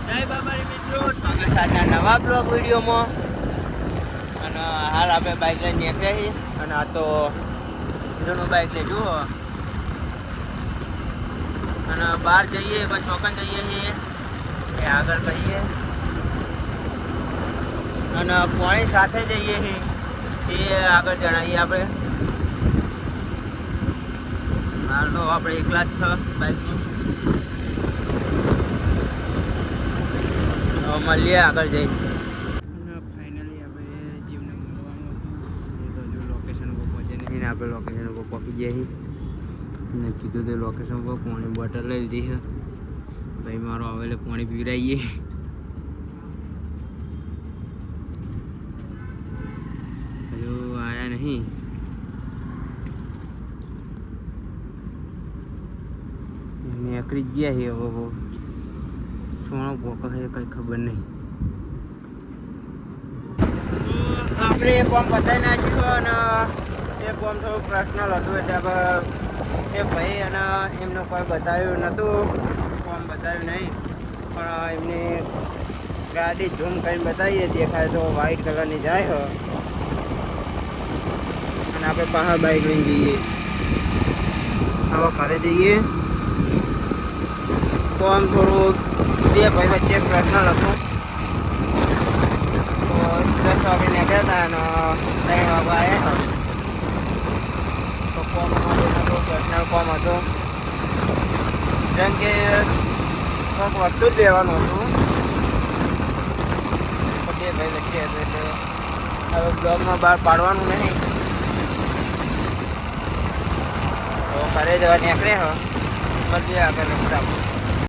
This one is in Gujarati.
જય બાબારી મિત્રો, સ્વાગત છે આજના નવા બ્લોગ વિડીયોમાં. અને હાલ આપણે બાઇક લઈને નીકળ્યા છીએ. અને આ તો જૂનું બાઇક લઈ જુઓ. અને બહાર જઈએ પછી ચોકન જઈએ છીએ એ આગળ કહીએ. અને પાણી સાથે જઈએ છીએ એ આગળ જણાવીએ આપણે. હાલ તો આપણે એકલા જ છે બાઇકમાં. મળીએ આગળ જઈ. ફાઇનલી આપણે જીમને મળવાનું હતું એ તો હજુ લોકેશન ઉપર પહોંચે નહીં. આપણે લોકેશન ઉપર પહોંચી ગયા છીએ. મેં કીધું તે લોકેશન ઉપર પાણી બોટલ લઈ લીધી છે. ભાઈ મારો આવેલે પાણી પીવડાવીએ. હજુ આવ્યા નહીં. નીકળી જ ગયા છે હવે. સોનો પોકો છે કઈ ખબર નહીં. આપણે એક કામ બતાવી નાખ્યું અને એક કામ થોડું પર્સનલ હતું એટલે એ ભાઈ અને એમને કોઈ બતાવ્યું નહોતું. કામ બતાવ્યું નહીં પણ એમની ગાડી ઝૂમ કરીને બતાવીએ. દેખાય તો વ્હાઈટ કલરની જાય અને આપણે પાછા બાઇક લઈને જઈએ. હવે ઘરે જઈએ. કામ થોડું બે ભાઈ વચ્ચે પર્સનલ હતું. તો 10 વાગે નીકળ્યા હતા અને 3 વાગે આવ્યા. તો કોમ હતો પર્સનલ કોમ હતો. જેમ કે કોઈક વસ્તુ જ લેવાનું હતું. તો બે ભાઈ વચ્ચે હતું એટલે હવે બ્લોગમાં બહાર પાડવાનું નહીં. તો ઘરે જવા નીકળે મળીએ આગળ રસ્તા.